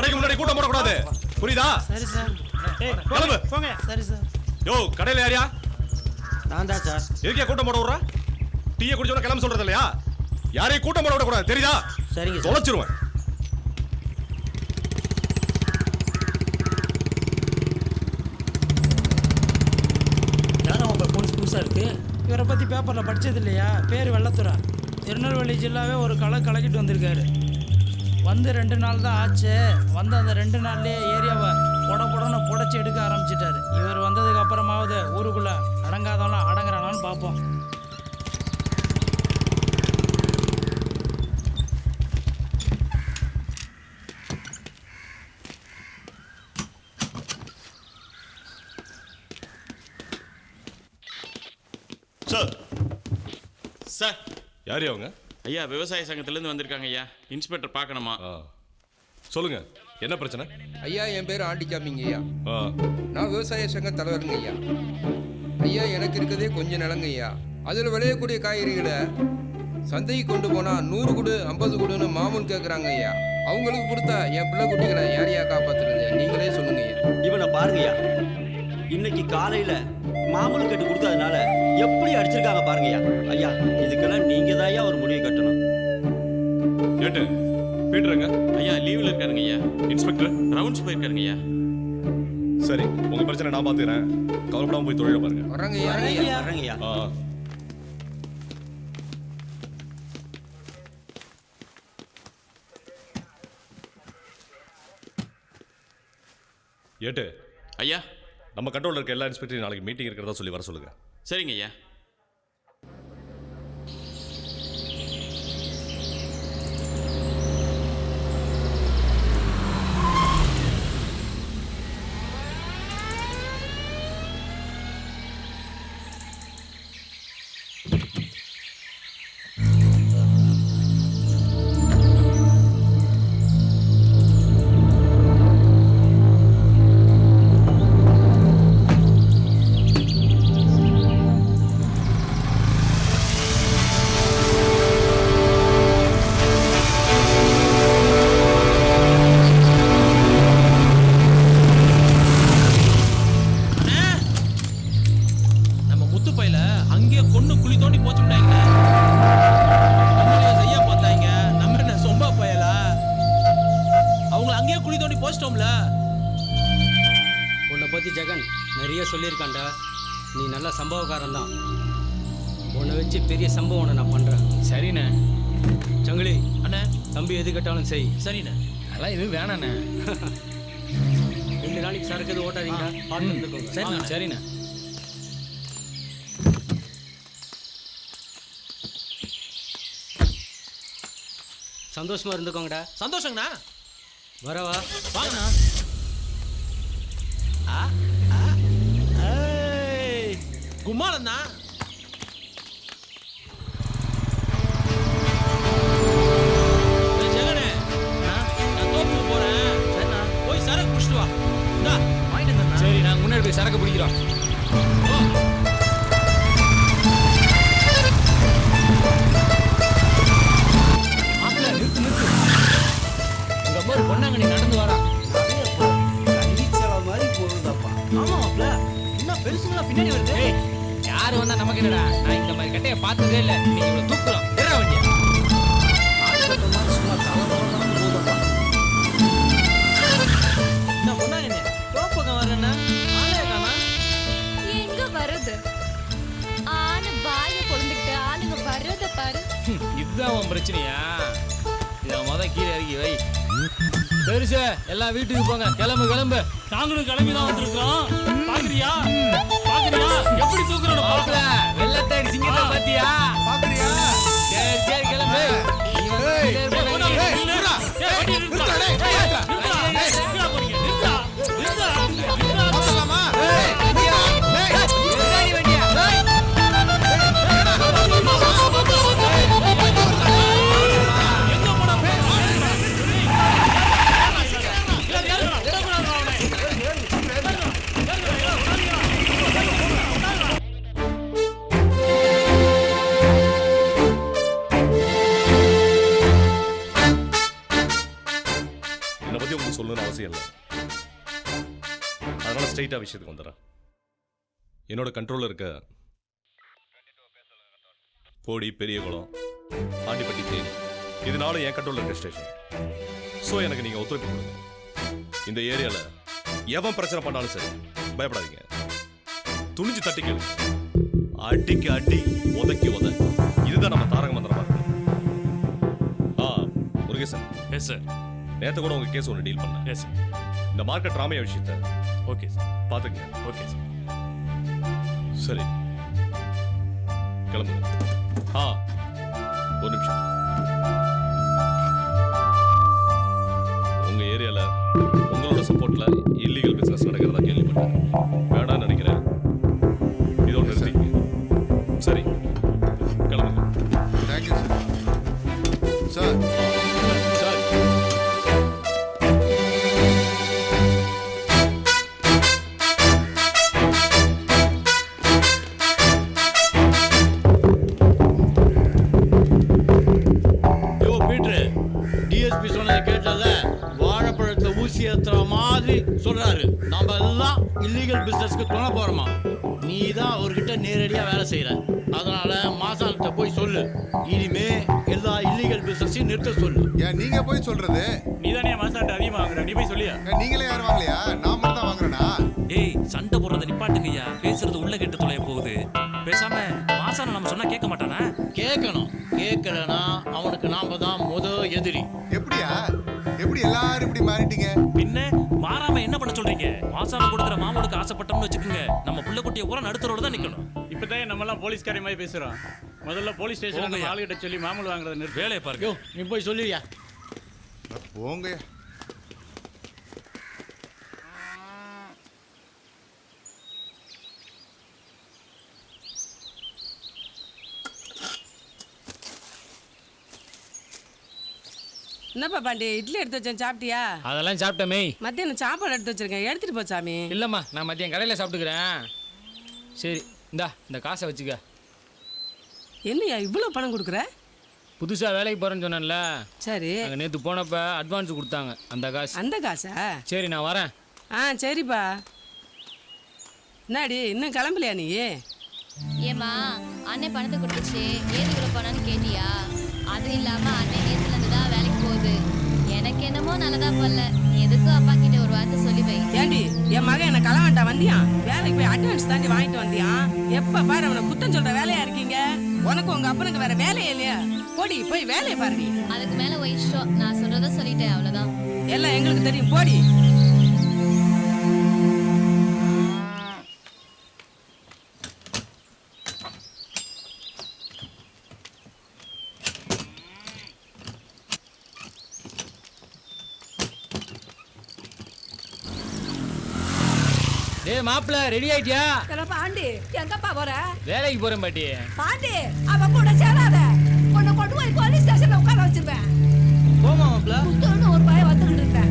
கடைக்கு முன்னாடி கூட்டம் போடக்கூடாது, புரியுதா? சரி சார். கிளம்பு. போங்க. சரி சார். யோ, கடையில யாரியா? நான் தான் சார். எதுக்கே கூட்டம் போட விடுற? டீயை குடிச்சோட கிளம்ப சொல்றது இல்லையா? யாரையும் கூட்டம் போட விடக்கூடாது, தெரியுதா? சரிங்க. தொலைச்சிருவேன். புதுசாக இருக்கு. இவரை பற்றி பேப்பரில் படித்தது இல்லையா? பேர் வெள்ளத்துறை. திருநெல்வேலி ஜில்லாவே ஒரு கலக்கிட்டு வந்திருக்காரு. வந்து 2 நாள் தான் ஆச்சு. வந்து அந்த 2 நாள்லேயே ஏரியாவை புடன்னு புடைச்சி எடுக்க ஆரம்பிச்சிட்டாரு. இவர் வந்ததுக்கு அப்புறமாவது ஊருக்குள்ளே அடங்காதவனா அடங்குறானான்னு பார்ப்போம். சார் சார் யார் அவங்க? ஐயா, விவசாய சங்கத்திலேருந்து வந்திருக்காங்க ஐயா. இன்ஸ்பெக்டர் பார்க்கணுமா? சொல்லுங்க, என்ன பிரச்சனை? ஐயா, என் பேர் ஆண்டிக்காமிங்க ஐயா. நான் விவசாய சங்க தலைவருங்க ஐயா. ஐயா, எனக்கு இருக்கதே கொஞ்சம் நிலங்க ஐயா. அதில் விளையக்கூடிய காய்கறிகளை சந்தைக்கு கொண்டு போனால் 100 கொடு 50 கொடுன்னு மாமூல் கேட்குறாங்க ஐயா. அவங்களுக்கு கொடுத்தா என் பிள்ளை குட்டிகளை யாரையா காப்பாற்றுறது? நீங்களே சொல்லுங்க ஐயா. இவனை பாருங்க ஐயா, இன்னைக்கு காலையில் மாமூல் கட்டு கொடுத்ததுனால எப்படி அடிச்சிருக்காங்க பாருங்கய்யா. ஐயா, இதுக்கெல்லாம் நீங்க தான் ஐயா ஒரு முடிவு கட்டணும். ஏட்டு பீட்டருங்க? ஐயா, லீவில் இருக்காருங்க ஐயா. இன்ஸ்பெக்டர் ரவுண்ட்ஸ் போயிருக்காருங்க ஐயா. சரி, உங்க பிரச்சனை நான் பார்த்துக்கிறேன். கவலைப்படாம போய் தொழில பாருங்க. வர்றாங்க ஐயா. வர்றேங்க ஐயா. ஏட்டு ஐயா, நம்ம கண்ட்ரோல்ல இருக்க எல்லா இன்ஸ்பெக்டரையும் நாளைக்கு மீட்டிங் இருக்கிறதா சொல்லி வர சொல்லுங்க. சரிங்க ஐயா. உன்னை பற்றி ஜெகன் நிறைய சொல்லியிருக்காண்டா. நீ நல்ல சம்பவக்காரன் தான். உன்னை வச்சு பெரிய சம்பவம் நான் பண்ணுறேன். சரிண்ணே. சங்கிலி அண்ணே, தம்பி எது கேட்டாலும் செய். சரிண்ணே. அதெல்லாம் எதுவும் வேணாண்ணே. 2 நாளைக்கு சரக்கு எது ஓட்டாதீங்க. பார்த்து இருந்துக்கோங்க. சரிண்ணா. சரிண்ணே. சந்தோஷமா இருந்துக்கோங்கடா. சந்தோஷங்கண்ணா. வரவா? வாங்கண்ணா. குமாரண்ணா, ஜெகனே, நான் தோப்புக்கு போறேன். சரிண்ணா, போய் சரக்கு பிடிச்சிட்டு வா. வாங்கிட்டு வந்தேன். சரி, நாங்கள் முன்னாடி போய் சரக்கு பிடிக்கிறோம். நிறுத்து. உங்க அம்மா ஒரு பொண்ணாங்க, நீ நடந்து வரா. பின்னாடி வருது. யாரு வந்தா நமக்கு என்னடா? நான் இந்த மாதிரி கட்டைய பார்த்ததே இல்லை. நீங்க இவ்வளவு தூக்குறோம். ஏறா வண்டியா. என்ன பொண்ணா என்ன தோப்பக்கம் வரலன்னா ஆளே காணா? எங்க வருது? ஆன வாய பொளந்துக்கிட்டு ஆளுங்க வர்றத பாரு. இதுதான் உன் பிரச்சனையா? இத முத கீழே இறக்கி வை. பெருசு எல்லாம் வீட்டுக்கு போங்க. கிளம்பு. நாங்களும் கிளம்பி தான் வந்திருக்கோம். பாக்குறியா எப்படி தூக்குறோம்? பாக்கல வெள்ளத்தை சிங்கத்தை பாத்தியா? பாக்குறியா? சரி கிளம்பு. என்னை பத்தி உங்களுக்கு சொல்லணும்னு அவசியம் இல்லை. அதனால ஸ்ட்ரைட்டா விஷயத்துக்கு வந்துடுறேன். என்னோட கண்ட்ரோல்ல இருக்க போடி, பெரியகுளம், ஆண்டிப்பட்டி, தேனி இதனால என் கண்ட்ரோல்ல இருக்க ஸ்டேஷன். ஸோ எனக்கு நீங்க ஒத்துழைப்பு கொடுங்க. இந்த ஏரியால எவன் பிரச்சனை பண்ணாலும் சரி பயப்படாதீங்க, துணிஞ்சு தட்டி கேளு. அடிக்கு அடி, உதைக்கு உத. இதுதான் நம்ம தாரக மந்திரமா இருக்கு. முருகேசன். Yes sir. நேற்று கூட உங்க கேஸ் ஒன்று டீல் பண்ணேன். Yes sir. இந்த மார்க்கெட் ராமையா விஷயத்த ஓகே சார். பாத்துக்கங்க. Okay sir. சரி கிளம்புங்க. ஒரு நிமிஷம். உங்க ஏரியால உங்களோட சப்போர்ட்ல இல்லீகல் பிசினஸ் நடக்கிறதா கேள்விப்பட்டேன். வேண்டாம்னு நினைக்கிறேன். இதோட நிறுத்திங்க. சரி கிளம்புங்க. Thank you sir. சார் யோ பீட்ரு, டிஎஸ்பி சொன்னதை கேட்டல, வாழைப்பழத்தை ஊசி ஏத்துற மாதிரி சொல்றாரு. நாம எல்லாம் இல்லீகல் பிசினஸ்க்கு துணை போறோமா? நீ தான் அவர்கிட்ட நேரடியா வேலை செய்யற. அதனால மாசான்கிட்ட போய் சொல்லு, இனிமே எல்லா இல்லீகல் பிசினஸையும் நிறுத்த சொல்லு. ஏன் நீங்க போய் சொல்றது? நீ தானே மாசாட்ட அதிகமாக வாங்குற, நீ போய் சொல்லியா? ஏன் நீங்களே யாரும் வாங்கலையா? நான் மட்டும் தான் வாங்குறேனா? ஏய், சண்டை போடுறத நிப்பாட்டுங்கய்யா. பேசுறது உள்ள கெட்டு தொலைய போகுது. பேசாம மாசான நம்ம சொன்னா கேட்க மாட்டானா? கேட்கணும். கேட்கலனா அவனுக்கு நாம தான் எதிரி. எப்படியா? எப்படி எல்லாரும் இப்படி மாறிட்டீங்க? பின்ன மாறாம என்ன பண்ண சொல்றீங்க? மாசான கொடுக்குற மாமூலுக்கு ஆசைப்பட்டோம்னு வச்சுக்கோங்க, நம்ம புள்ள குட்டிய ஊரா நடுத்தரோட தான் நிக்கணும். இப்பதான் நம்ம எல்லாம் போலீஸ்காரி மாதிரி பேசுறோம். முதல்ல போலீஸ் ஸ்டேஷன் போங்கய்யா. ஆளுகிட்ட சொல்லி மாமூல் வாங்குறத நிறுத்து. வேலையை பாருங்க. யோ நீ போய் சொல்லியா. போங்கயா. என்னப்பா பாண்டி, இட்லி எடுத்து வச்சேன், சாப்பிட்டியா? அதெல்லாம் சாப்பிட்டமே. மத்தியானம் சாப்பாடு எடுத்து வச்சிருக்கேன், எடுத்துட்டு போ சாமி. இல்லைம்மா, நான் மதியம் கடையில் சாப்பிட்டுக்கிறேன். சரி இந்தா இந்த காசை வச்சுக்க. என்னையா இவ்வளோ பணம் கொடுக்குற? புதுசாக வேலைக்கு போகிறேன்னு சொன்னேன்ல. சரி. நாங்கள் நேற்று போனப்ப அட்வான்ஸ் கொடுத்தாங்க, அந்த காசு. அந்த காசா? சரி நான் வரேன். சரிப்பா. என்னடி இன்னும் கிளம்பலையா நீ? ஏமா அண்ணன் பணத்தை கொடுத்துச்சு, ஏது இவ்வளோ பணம்னு கேட்டியா? அது இல்லாம அண்ணன் நேத்துல இருந்து தான் வேலைக்கு போகுது. எனக்கு என்னமோ நல்லதா போல, எதுக்கும் அப்பா கிட்ட ஒரு வார்த்தை சொல்லி வை. ஏண்டி என் மகன் என்ன களவாண்டா வந்தியான்? வேலைக்கு போய் அட்வான்ஸ் தாண்டி வாங்கிட்டு வந்தியான். எப்ப பாரு அவனை குத்தம் சொல்ற வேலையா இருக்கீங்க. உனக்கு உங்க அப்பனுக்கு வேற வேலையே இல்லையா? போடி போய் வேலையை பாருடி. அதுக்கு மேல வயிஷ்டம், நான் சொல்றத சொல்லிட்டேன், அவ்வளவுதான். எல்லாம் எங்களுக்கு தெரியும், போடி. டேய் மாப்பிள்ள, ரெடி ஆயிட்டியா? பாண்டி எங்கப்பா போற? வேலைக்கு போறேன் பாட்டி. பாண்டி அவ கூட சேராத, உன்னை கொண்டு போய் போலீஸ் ஸ்டேஷன்ல உட்கார வச்சிருவேன். போமா மாப்பிள்ள. புத்தூர்னு ஒரு பையன் வந்துகிட்டு இருந்தேன்.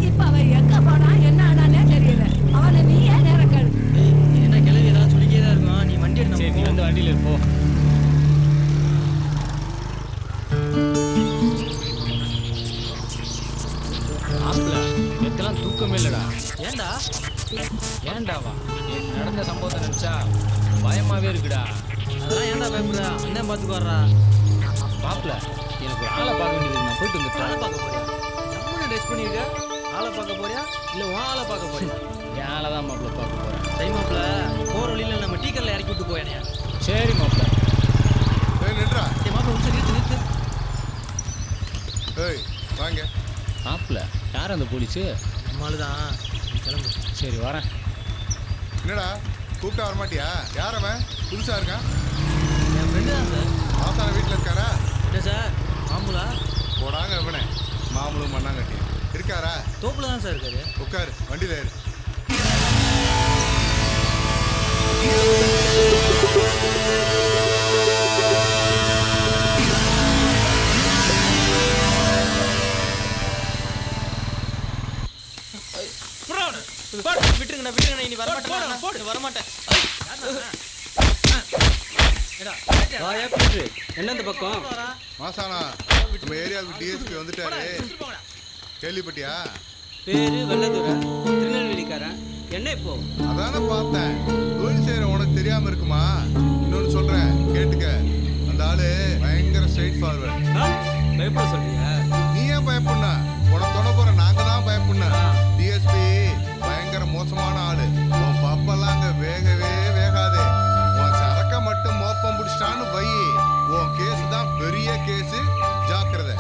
இப்ப அவன் எங்க போனா என்ன ஆனானே தெரியல. அவனை நீ ஏன் நேரம் கேளு. என்ன கிளவி ஏதாவது சொல்லிக்கே தான் இருக்கும். நீ வண்டி எடுத்து. சரி நீ வந்து வண்டியில் இருப்போ. மாப்பிள்ள நேற்றுலாம் தூக்கமே இல்லைடா. ஏண்டா? ஏண்டாவா? நடந்த சம்பவத்தை நினைச்சா பயமாவே இருக்குடா. அதெல்லாம் ஏன்டா பயப்படுற? அண்ணன் பார்த்துக்கு வர்றா. மாப்பிள்ள எனக்கு ஒரு ஆளை பார்க்க வேண்டியது, நான் போயிட்டு வந்துட்டேன். ஆளை பார்க்க போறியா? நம்ம ட்ரெஸ் பண்ணிருக்க. ஆளை பார்க்க போறியா இல்லை உன் ஆளை பார்க்க போறியா? என் ஆளை தான் மாப்பிள்ள பார்க்க போறேன். சரி மாப்பிள்ள, போகிற வழியில் நம்ம டீக்கரில் இறக்கி விட்டு போயானே. சரி மாப்பிள்ள. நின்றா. மாப்பிள்ள நிறுத்து நிறுத்து. ஏய் வாங்க. மாப்பிள்ள யார் அந்த போலீஸு? நம்மளால தான். கிளம்பு. சரி வரேன். என்னடா கூப்பிட்டா வரமாட்டியா? யார் அவன்? புதுசா இருக்கான்? என் ஃப்ரெண்டு தான் சார். மாசான வீட்டில் இருக்காரா? என்ன சார் மாமூலா? போடாங்க இவனே, மாமூலும் மண்ணாங்கட்டி இருக்காரா? தோப்புல தான் சார் இருக்காரு. உட்காரு, வண்டியில் ஏறு. விட்டுருங்கண்ணா விட்டுருங்கண்ணா, இனி வரமாட்டேன் வரமாட்டேன். என்ன இந்த பக்கம்? மாசானா நம்ம ஏரியாவுக்கு டிஎஸ்பி வந்துட்டாரு, கேள்விப்பட்டியா? பேரு வெள்ளதுரை, திருநெல்வேலிக்காரன். என்ன இப்போ? அதானே பார்த்தேன். தொழில் செய்யற உனக்கு தெரியாம இருக்குமா? இன்னொன்னு சொல்றேன் கேட்டுக்க. அந்த ஆளு பயங்கர ஸ்ட்ரைட் ஃபார்வர்ட். பயப்பட சொல்றியா? நீ ஏன் பயப்பட? உனக்கு தொட போற நாங்க தான் பயப்படணும். டிஎஸ்பி பயங்கர மோசமான ஆளு. உன் பப்பெல்லாம் அங்க வேகவே வேகாது. உன் சரக்க மட்டும் மோப்பம் பிடிச்சிட்டான்னு வை, உன் கேஸ் தான் பெரிய கேஸ். ஜாக்கிரதை.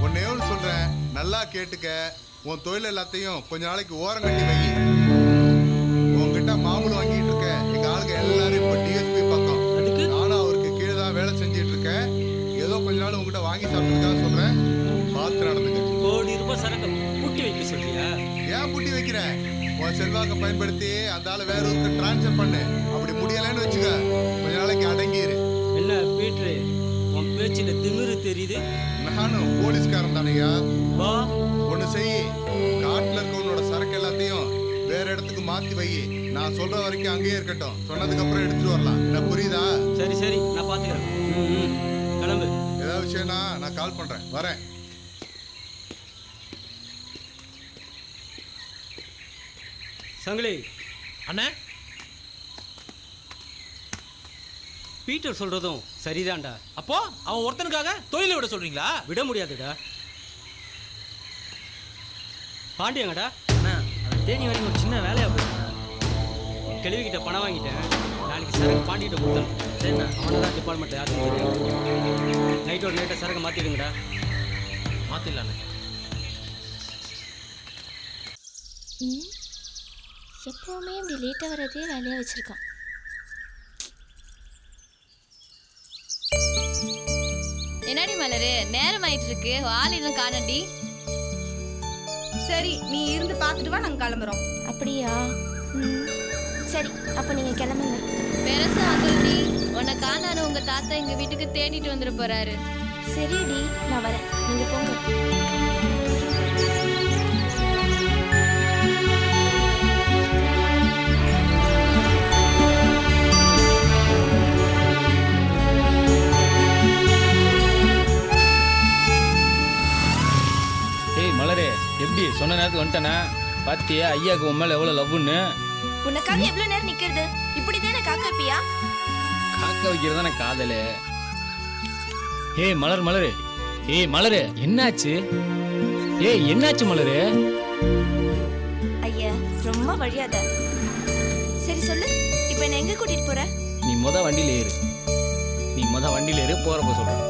உன்னை எவ்வளவு சொல்றேன், நல்லா கேட்டுக்க. உன் தொழில் எல்லாத்தையும் கொஞ்ச நாளைக்கு ஓரம் கட்டி வை. உன்கிட்ட மாமூல் வாங்கிட்டு இருக்க எங்க ஆளுங்க எல்லாரும் இப்ப டிஎஸ்பி பக்கம். அதுக்கு நானும் அவருக்கு கீழே தான் வேலை செஞ்சிட்டு இருக்கேன். ஏதோ கொஞ்ச நாள் உங்ககிட்ட வாங்கி சாப்பிட்டுருக்கான்னு சொல்றேன். பார்த்து நடந்துக்க. கோடி ரூபாய் சரக்கு புட்டி வைக்க சொல்றியா? ஏன் புட்டி வைக்கிற? உன் செல்வாக்க பயன்படுத்தி அந்த ஆளை வேற ஊருக்கு டிரான்ஸ்ஃபர் பண்ணு. அப்படி முடியலன்னு வச்சுக்க, கொஞ்ச நாளைக்கு அடங்கிரு. என்ன பீட்ரு, உன் பேச்சில திமிரு தெரியுது. நானும் போலீஸ்காரன் தானையா. வா, ஒண்ணு செய், காட்டுல இருக்க உன்னோட சரக்கு எல்லாத்தையும் வேற இடத்துக்கு மாத்தி வை. நான் சொல்ற வரைக்கும் அங்கேயே இருக்கட்டும். சொன்னதுக்கு அப்புறம் எடுத்துட்டு வரலாம். என்ன புரியுதா? சரி சரி, நான் பாத்துக்கிறேன். கிளம்பு. ஏதாவது விஷயம்னா நான் கால் பண்றேன். வரேன். சங்கிலி அண்ணே, பீட்டர் சொல்றதும் சரிதான்டா. அப்போ அவன் ஒருத்தனுக்காக தொழிலை விட சொல்றீங்களா? விட முடியாதுடா. பாண்டியங்கடா. அண்ணா, அவன் தேனி வரைக்கும் ஒரு சின்ன வேலையா போயிருந்தேன். கிட்ட பணம் வாங்கிட்டேன். நாளைக்கு சரக்கு பாண்டிகிட்ட கொடுத்தேன். சரிண்ணா. அவனை தான் டிபார்ட்மெண்ட் யாருக்கும் தெரியும். நைட்டோட நைட்டை சரக்கு மாற்றிடுங்கடா. மாத்திடலாண்ணே. எப்பவுமே இப்படி லேட்டாக வரதே வேலையாக வச்சிருக்கான். என்னடி மலரு, நேரம் ஆயிட்டு இருக்கு, ஆள் இன்னும் காணடி. சரி, நீ இருந்து பார்த்துட்டு வா, நாங்கள் கிளம்புறோம். அப்படியா? சரி, அப்போ நீங்க கிளம்புங்க. பெருசா வந்துடி, உன்னை காணாத உங்க தாத்தா எங்க வீட்டுக்கு தேடிட்டு வந்துட போறாரு. சரிடி, நான் வரேன், நீங்க போங்க. மலரே, எப்படி சொன்ன நேரத்துக்கு வந்துட்டேனா? பாத்தியா ஐயாக்கு உன் மேல எவ்வளவு லவ்னு? உனக்காக எவ்வளவு நேரம் நிக்கிறது? இப்படிதானே காக்க வைப்பியா? காக்க வைக்கிறதானே காதலு. ஏய் மலர், மலரு, ஏய் மலரு, என்னாச்சு? ஏய் என்னாச்சு மலரு? ஐயா, ரொம்ப வழியாத. சரி சொல்லு, இப்போ என்ன எங்க கூட்டிட்டு போற? நீ வண்டியில ஏறு. போறப்ப சொல்றேன்.